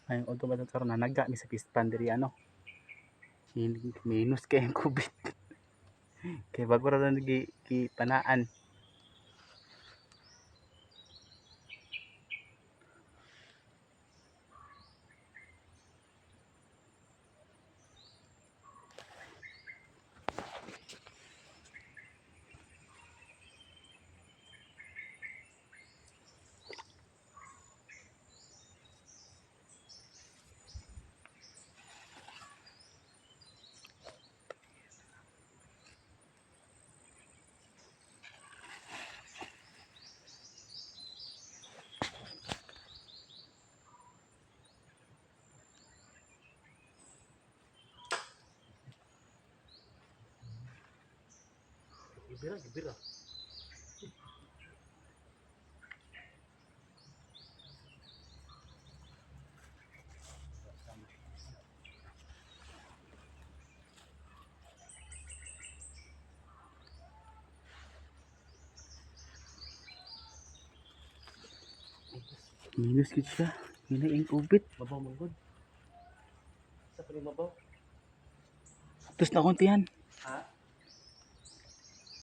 Ay although ba karon na naga mi sa pispan diri ano. Minus kay ang COVID. Kay bago ra gi panaan. Gibira, gibira. Minus gid siya. Hina ang COVID. Mabaw man gud. Sa pa mabaw? Tapos na kontihan. Ha?